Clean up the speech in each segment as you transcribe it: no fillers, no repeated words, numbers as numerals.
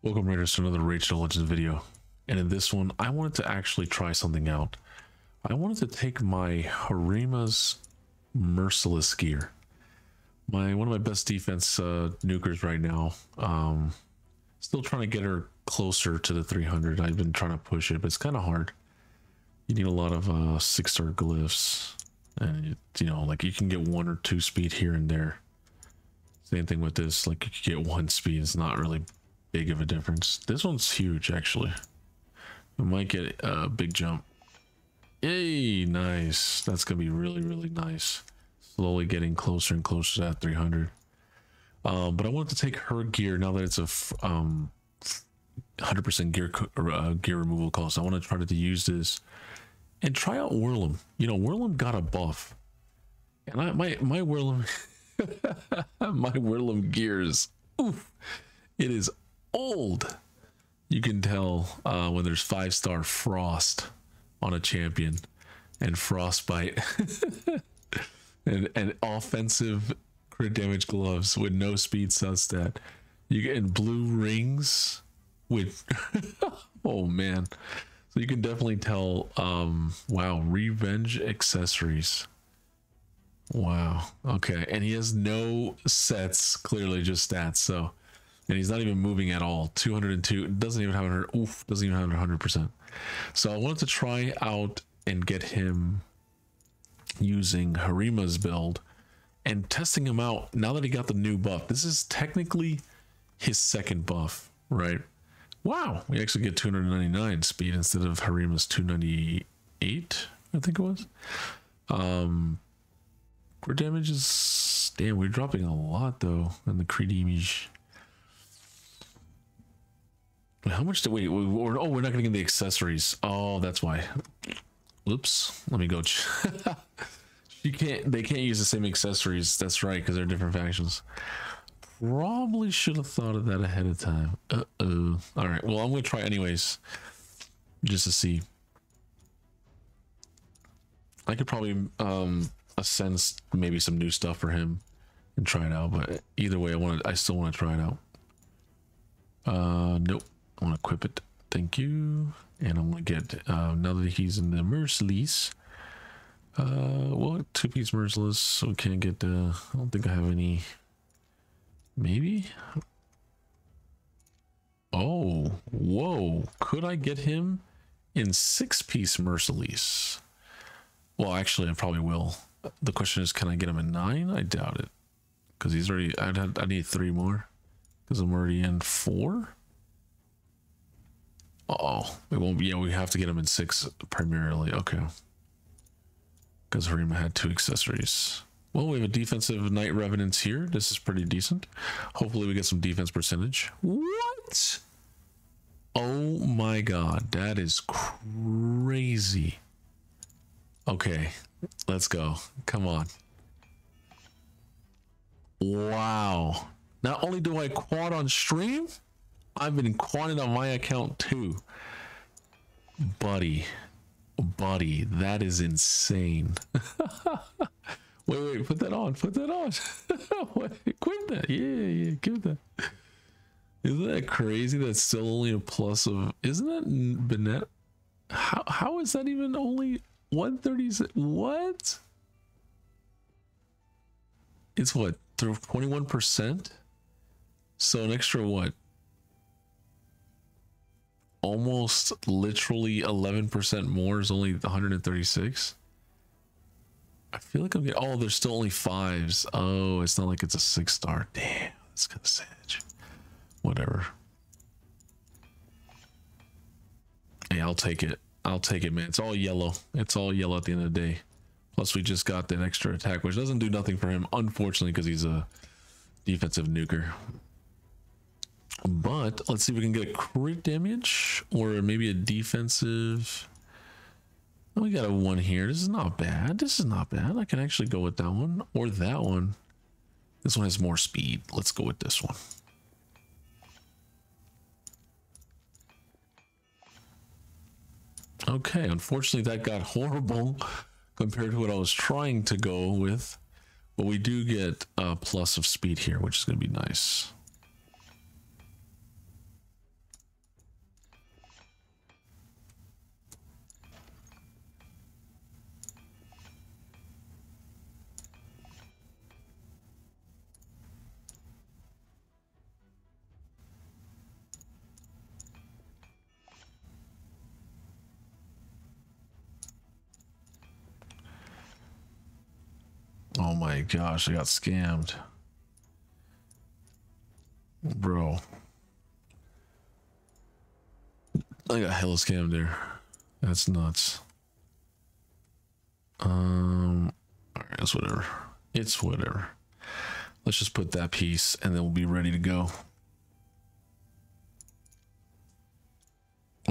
Welcome Raiders to another Rachel Legends video, and in this one I wanted to actually try something out. I wanted to take my Harima's Merciless gear, one of my best defense nukers right now. Still trying to get her closer to the 300. I've been trying to push it, but it's kind of hard. You need a lot of 6-star glyphs, and like you can get 1 or 2 speed here and there. Same thing with this, like you can get 1 speed. It's not really big of a difference. This one's huge actually. We might get a big jump. Yay, nice. That's gonna be really nice. Slowly getting closer and closer to that 300. But I wanted to take her gear now that it's a 100% gear removal cost. I want to try to use this and try out Wurlim. Wurlim got a buff, and my Wurlim my Wurlim gears, oof, it is old. You can tell when there's 5-star frost on a champion and frostbite and offensive crit damage gloves with no speed sudstat. You get blue rings with oh man, so you can definitely tell. Wow, revenge accessories. Wow, okay, and he has no sets, clearly just stats. So, and he's not even moving at all. 202, doesn't even have 100. Oof, doesn't even have 100%. So I wanted to try out and get him using Harima's build and testing him out now that he got the new buff. This is technically his second buff, right? Wow, we actually get 299 speed instead of Harima's 298, I think it was. Crit damage is, damn, we're dropping a lot though in the crit damage. How much do we, we're not gonna get the accessories. Oh, that's why. Oops, let me go. They can't use the same accessories. That's right, because they're different factions. Probably should have thought of that ahead of time. All right, well, I'm gonna try anyways, just to see. I could probably ascend maybe some new stuff for him and try it out, but either way, I still want to try it out. Nope, I want to equip it. Thank you. And I'm gonna get now that he's in the Merciless. Well, 2-piece Merciless, so we can't get I don't think I have any. Maybe. Oh, whoa, could I get him in 6-piece Merciless? Well, actually I probably will. The question is, can I get him in 9? I doubt it, because he's already, I need 3 more because I'm already in 4. Uh-oh, it won't be. Yeah, we have to get him in 6 primarily. Okay, because Harima had 2 accessories. Well, we have a defensive Night Revenants here. This is pretty decent. Hopefully we get some defense percentage. What? Oh my god, that is crazy. Okay, let's go. Come on. Wow. Not only do I quad on stream, I've been quadding on my account too. Buddy, that is insane. Wait, put that on. Put that on. Equip that. Yeah, give that. Isn't that crazy? That's still only a plus of, isn't that Bennett? How is that even only 136? What? It's what, through 21%? So an extra what? Almost literally 11% more is only 136. I feel like I'm getting, oh, there's still only 5s. Oh, it's not like it's a 6-star. Damn, that's kind of savage. Whatever. Hey, I'll take it. I'll take it, man. It's all yellow. It's all yellow at the end of the day. Plus, we just got that extra attack, which doesn't do nothing for him, unfortunately, because he's a defensive nuker. But let's see if we can get a crit damage or maybe a defensive. Oh, we got a 1 here. This is not bad. This is not bad. I can actually go with that one or that one. This one has more speed. Let's go with this one. Okay, unfortunately that got horrible compared to what I was trying to go with, but we do get a plus of speed here, which is going to be nice. my gosh, I got scammed. Bro. I got hella scammed there. That's nuts. Alright, that's whatever. It's whatever. Let's just put that piece and then we'll be ready to go.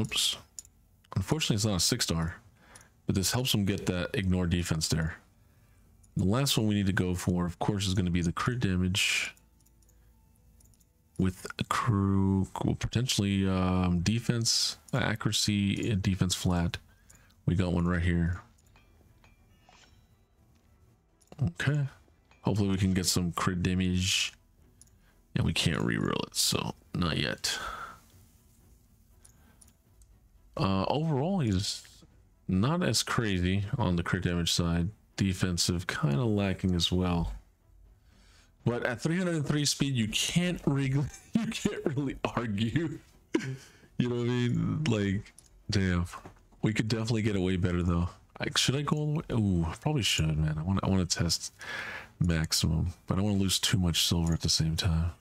Oops. Unfortunately, it's not a 6-star, but this helps them get that ignore defense there. The last one we need to go for, of course, is going to be the crit damage with a crew, potentially defense, accuracy, and defense flat. We got one right here. Okay. Hopefully we can get some crit damage. And we can't reroll it, so not yet. Overall, he's not as crazy on the crit damage side. Defensive kind of lacking as well. But at 303 speed, you can't really argue. You know what I mean? Like, damn. We could definitely get it way better though. Should I go all the way? Ooh, I probably should, man. I want to test maximum, but I don't want to lose too much silver at the same time.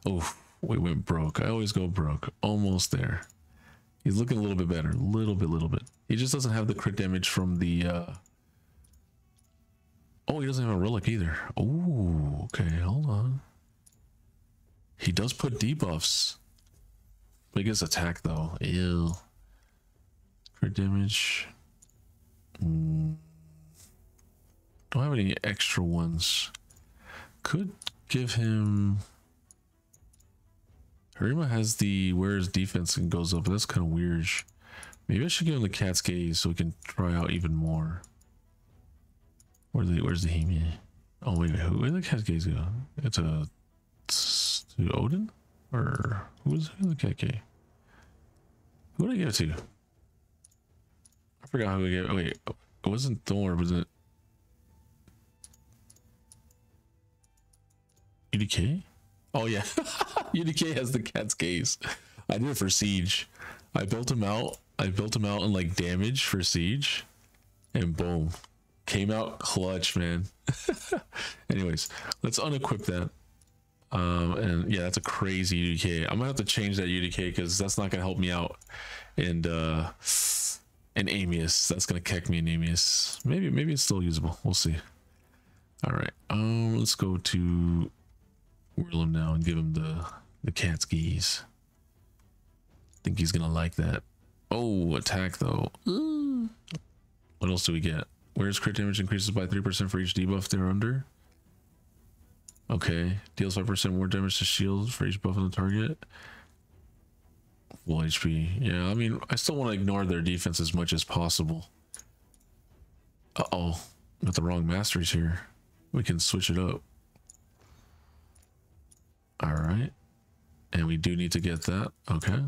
Oh, we went broke. I always go broke. Almost there. He's looking a little bit better. Little bit. He just doesn't have the crit damage from the oh, he doesn't have a relic either. Oh, okay, hold on. He does put debuffs. Biggest attack though. Ew. Crit damage. Don't have any extra ones. Could give him. Harima has the where his defense goes up, but that's kind of weird. Maybe I should give him the cat's gaze so we can try out even more. Where's the Hemi? Oh wait, where did the cat's gaze go? It's to Odin? Or who's the cat gaze? Who did I give it to? I forgot who I gave it. Oh wait, it wasn't Thor, was it? UDK? Oh yeah, UDK has the cat's gaze. I did it for Siege. I built him out in like damage for Siege, and boom, came out clutch, man. Anyways, let's unequip that. And yeah, that's a crazy UDK. I'm gonna have to change that UDK because that's not gonna help me out. And Amius, that's gonna kick me in Amius. Maybe it's still usable. We'll see. All right, let's go to Wurlim now and give him the cat's geese. Think he's gonna like that. Oh, attack though. What else do we get? Where's crit damage increases by 3% for each debuff they're under? Okay, deals 5% more damage to shields for each buff on the target. Full HP. Yeah, I mean, I still want to ignore their defense as much as possible. Uh-oh, got the wrong masteries here. We can switch it up. All right, and we do need to get that. Okay.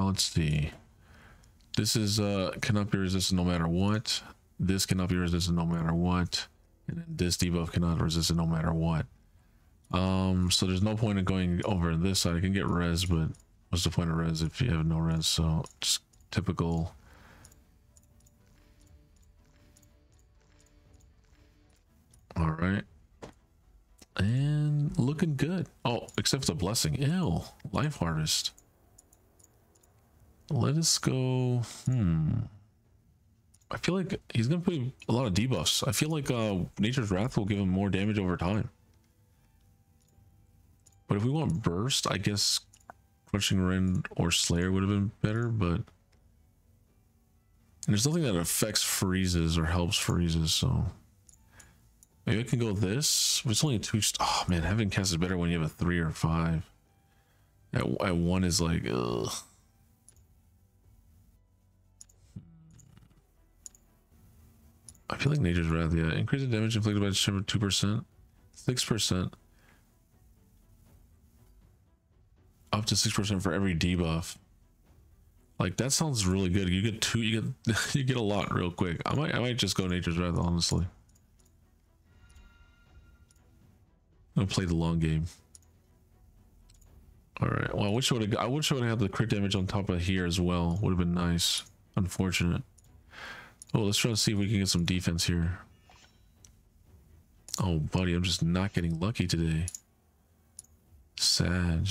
Let's see. This is cannot be resisted no matter what. This cannot be resisted no matter what. And then this debuff cannot resist it no matter what. So there's no point in going over this side. I can get res, but what's the point of res if you have no res? So just typical. All right. And looking good. Oh, except for the blessing. Ew. Life harvest. Let us go. I feel like he's gonna put a lot of debuffs. I feel like Nature's Wrath will give him more damage over time. But if we want burst, I guess Crushing Rend or Slayer would have been better, but and there's nothing that affects freezes or helps freezes, so maybe I can go this. It's only a 2. Oh man, having cast is better when you have a 3 or 5. At 1 is like ugh. I feel like Nature's Wrath, yeah. Increase the damage inflicted by 2%, 6%. Up to 6% for every debuff. Like that sounds really good. You get 2, you get a lot real quick. I might just go Nature's Wrath, honestly. I'm gonna play the long game. All right. Well, I wish I would have had the crit damage on top of here as well. Would have been nice. Unfortunate. Oh, let's try to see if we can get some defense here. Oh, buddy, I'm just not getting lucky today. Sag.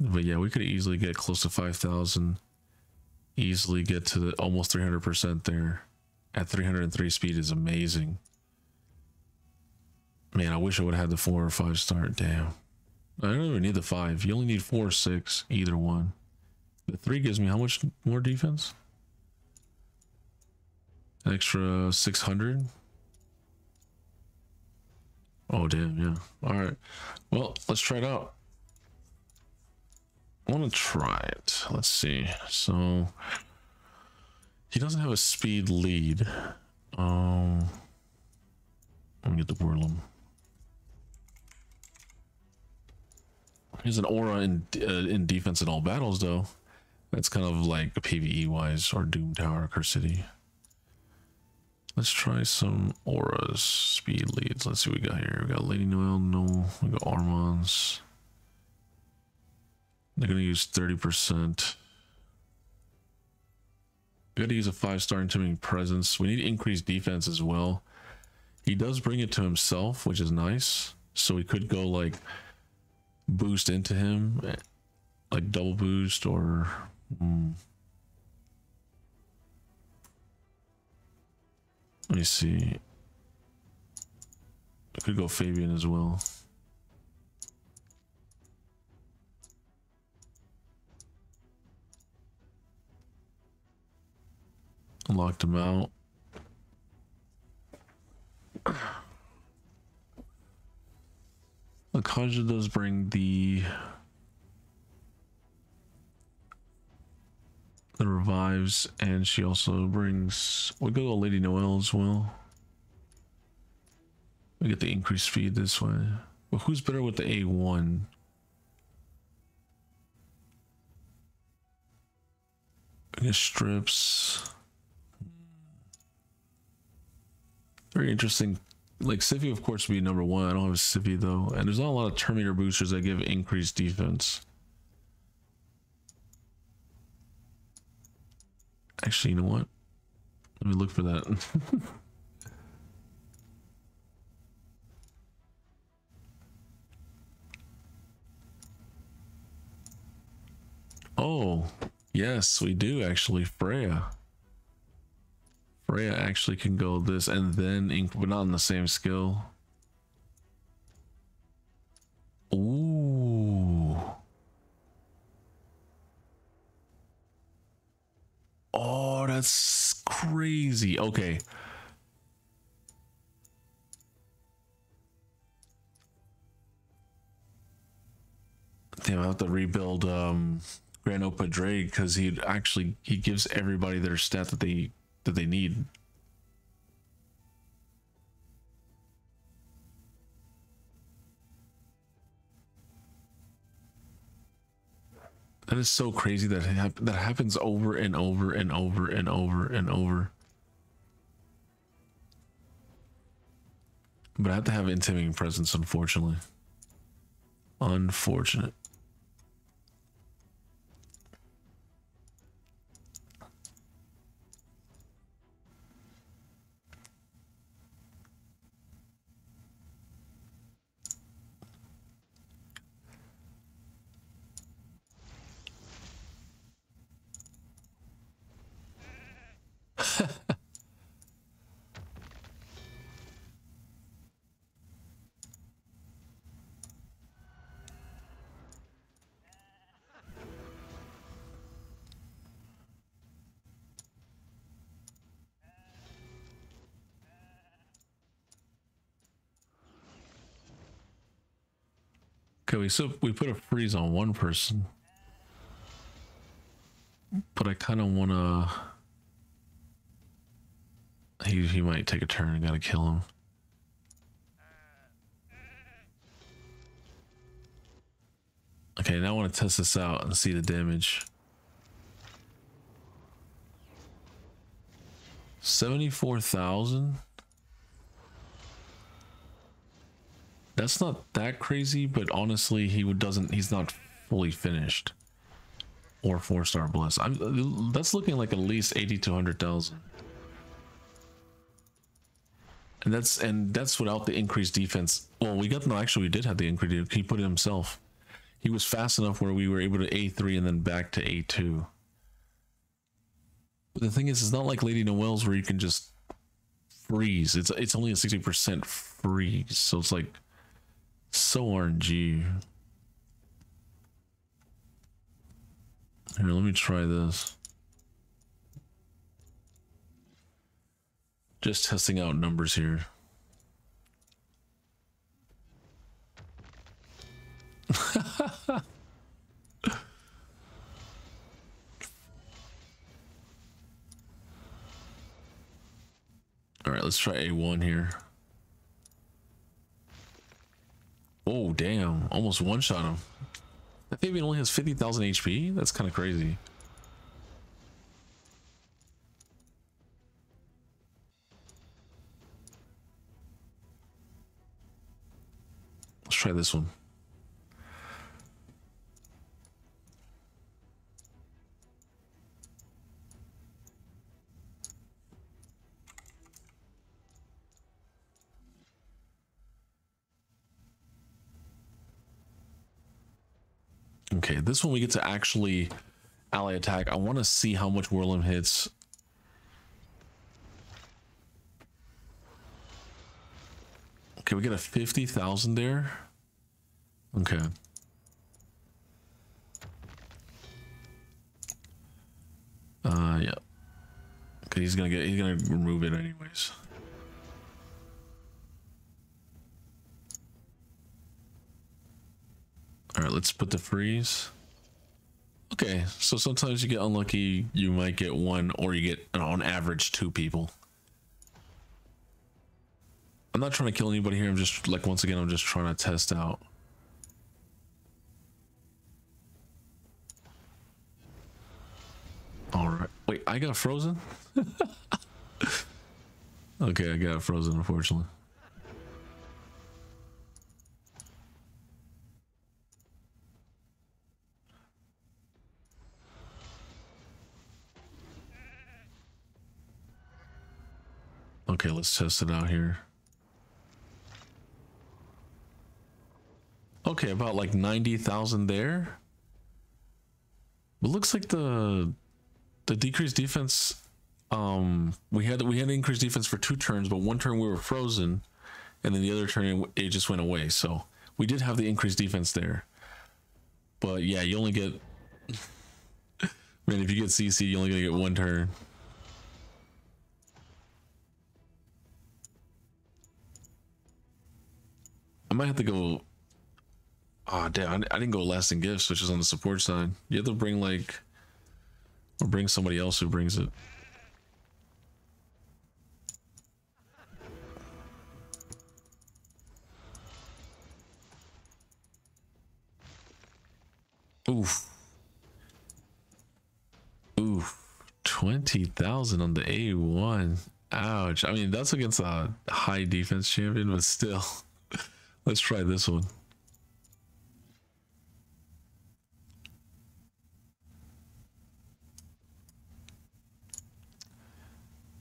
But yeah, we could easily get close to 5,000. Easily get to the almost 300% there. At 303 speed is amazing. Man, I wish I would have had the 4 or 5 start. Damn. I don't even need the 5. You only need 4 or 6, either one. The 3 gives me how much more defense? An extra 600. Oh, damn, yeah. All right. Well, let's try it out. I want to try it. Let's see. So, he doesn't have a speed lead. Let me get the Wurlim. He has an aura in defense in all battles, though. That's kind of like a PvE wise, or Doom Tower, Curse City. Let's try some auras, speed leads. Let's see what we got here. We got Lady Noelle, no. We got Armans. They're gonna use 30%. We gotta use a 5-star intimidating presence. We need increased defense as well. He does bring it to himself, which is nice. So we could go like boost into him, like double boost, or let me see. I could go Fabian as well. Locked him out. The Kaja does bring the revives, and she also brings, we'll go to Lady Noelle as well. We get the increased speed this way. But who's better with the A1? I guess strips. Very interesting. Like Sivy, of course, would be number 1. I don't have a Sivy though, and there's not a lot of Terminator boosters that give increased defense. Actually, you know what? Let me look for that. Oh, yes, we do actually. Freya actually can go this and then but not in the same skill. Ooh. Oh, that's crazy. Okay. Damn, I have to rebuild Grand Opa Drake, because he gives everybody their stat that they need. That is so crazy that that happens over and over and over and over and over. But I have to have intimidating presence, unfortunately. Unfortunate. Okay, so we put a freeze on one person, but I kind of want to. He might take a turn. I gotta kill him. Okay, now I want to test this out and see the damage. 74,000. That's not that crazy, but honestly, he's not fully finished. Or 4-star bless. That's looking like at least 80 to 100,000. And that's without the increased defense. Well, we did have the increased. He put it himself. He was fast enough where we were able to A3 and then back to A2. But the thing is, it's not like Lady Noelle's where you can just freeze. It's only a 60% freeze, so it's like so RNG. Here, let me try this. Just testing out numbers here. All right, let's try A1 here. Oh, damn. Almost one-shot him. That Fabian only has 50,000 HP? That's kind of crazy. Let's try this one. Okay, this one we get to actually ally attack. I want to see how much Wurlim hits. Okay, we get a 50,000 there. Okay. Yeah. Okay, he's gonna remove it anyways. All right, let's put the freeze. Okay, so sometimes you get unlucky. You might get one, or you get on average 2 people. I'm not trying to kill anybody here. I'm just like, once again, I'm just trying to test out. All right. Wait, I got frozen? Okay, I got frozen, unfortunately. Okay, let's test it out here. Okay, about like 90,000 there. It looks like the decreased defense. We had increased defense for 2 turns, but 1 turn we were frozen, and then the other turn it just went away. So we did have the increased defense there. But yeah, you only get. Man, if you get CC, you only gonna get 1 turn. I might have to go. Oh damn! I didn't go lasting gifts, which is on the support side. You have to bring like, or bring somebody else who brings it. Oof. Oof. 20,000 on the A1. Ouch. I mean, that's against a high defense champion, but still. Let's try this one.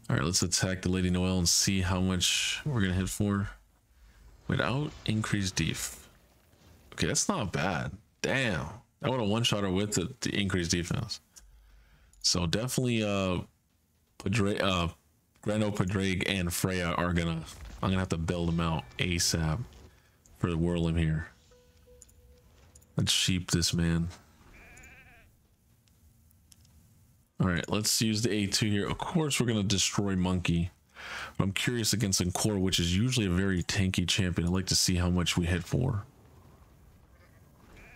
All right, let's attack the Lady Noelle and see how much we're gonna hit for without increased def. Okay, that's not bad. Damn, I would have one-shot her with the increased defense. So definitely, Grano, Padraig, and Freya are I'm gonna have to build them out ASAP for the Wurlim here. Let's sheep this man. All right, let's use the A2 here. Of course, we're gonna destroy Monkey. But I'm curious against Encore, which is usually a very tanky champion. I'd like to see how much we hit for.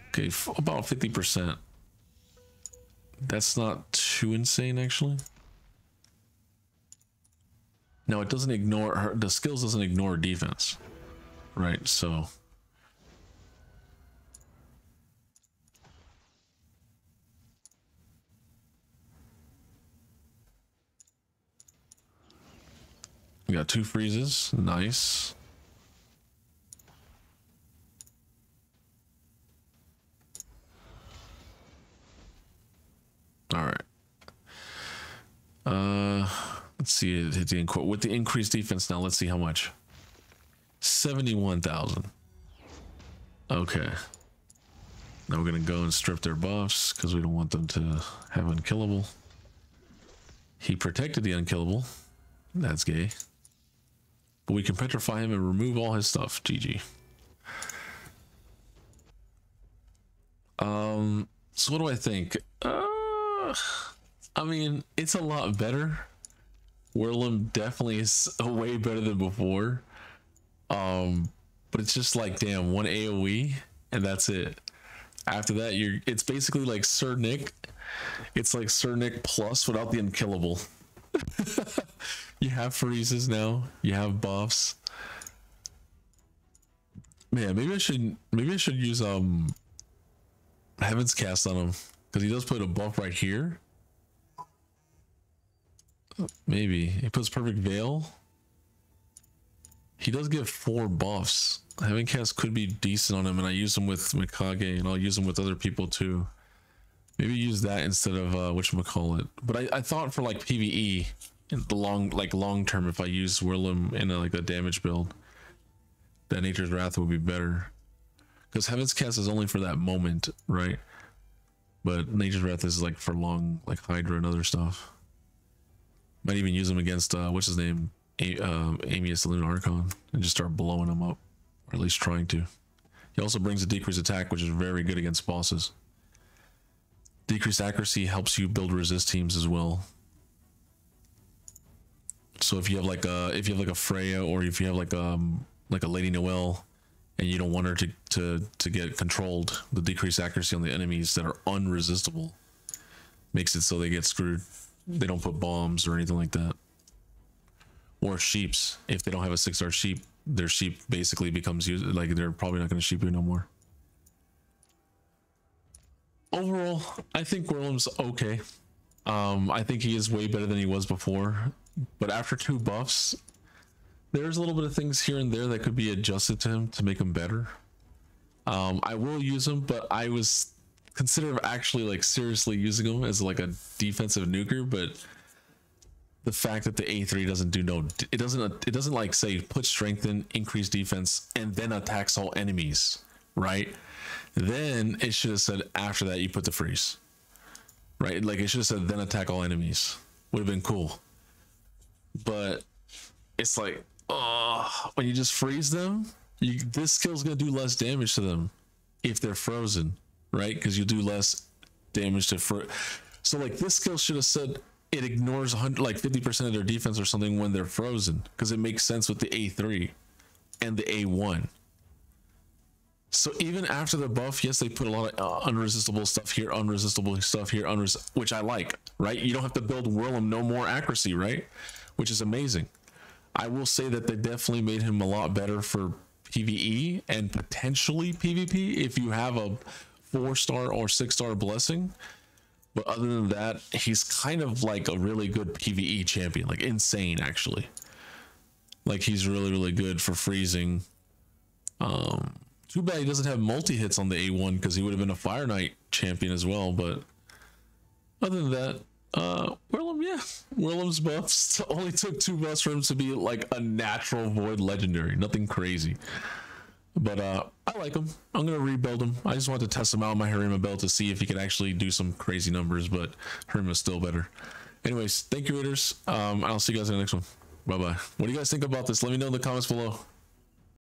Okay, about 50%. That's not too insane, actually. No, it doesn't ignore her. The skills doesn't ignore defense, right? So. We got 2 freezes. Nice. Let's see it hit the with the increased defense now. Let's see how much. 71,000. Okay. Now we're gonna go and strip their buffs because we don't want them to have unkillable. He protected the unkillable. That's gay. But we can petrify him and remove all his stuff. GG. So what do I think? I mean, it's a lot better. Wurlim definitely is way better than before. But it's just like, damn, one AoE and that's it. After that, it's basically like Sir Nick. It's like Sir Nick plus without the unkillable. You have freezes now. You have buffs. Man, maybe I should use Heaven's Cast on him because he does put a buff right here. Maybe he puts Perfect Veil. He does give 4 buffs. Heaven's Cast could be decent on him, and I use him with Mikage, and I'll use him with other people too. Maybe use that instead of whatchamacallit. But I thought for like PvE in the long term, if I use Wurlim in like a damage build, that Nature's Wrath would be better. Because Heaven's Cast is only for that moment, right? But Nature's Wrath is like for long, like Hydra and other stuff. Might even use him against what's his name, Amius the Lunar Archon, and just start blowing him up, or at least trying to. He also brings a decreased attack, which is very good against bosses. Decreased accuracy helps you build resist teams as well. So if you have like a Freya, or if you have like a Lady Noelle, and you don't want her to get controlled, the decreased accuracy on the enemies that are unresistible makes it so they get screwed. They don't put bombs or anything like that. Or sheeps. If they don't have a 6-star sheep, their sheep basically becomes like they're probably not going to sheep you no more. Overall, I think Wurlim's okay. I think he is way better than he was before. But after 2 buffs, there's a little bit of things here and there that could be adjusted to him to make him better. I will use him, but I was considering actually like seriously using him as like a defensive nuker, but the fact that the A3 doesn't do it doesn't like say put strengthen, increase defense, and then attacks all enemies, right? Then it should have said after that you put the freeze, right? Like it should have said then attack all enemies. Would have been cool. But it's like, when you just freeze them, this skill's gonna do less damage to them if they're frozen, right? Because you do less damage to so like this skill should have said it ignores 50% of their defense or something when they're frozen, because it makes sense with the A3 and the A1. So even after the buff, yes, they put a lot of unresistible stuff here, unresistible stuff here, which I like, right? You don't have to build Wurlim no more accuracy, right? Which is amazing. I will say that they definitely made him a lot better for PvE and potentially PvP if you have a 4-star or 6-star blessing. But other than that, he's kind of like a really good PvE champion, like insane actually. Like he's really, really good for freezing. Too bad he doesn't have multi-hits on the A1 because he would have been a Fire Knight champion as well. But other than that, Wurlim, yeah, Wurlim's buffs only took 2 buffs for him to be like a natural void legendary, nothing crazy. But I like him. I'm gonna rebuild him. I just wanted to test him out in my Harima build to see if he could actually do some crazy numbers, but Harima's still better. Anyways, thank you, readers. I'll see you guys in the next one. Bye bye. What do you guys think about this? Let me know in the comments below.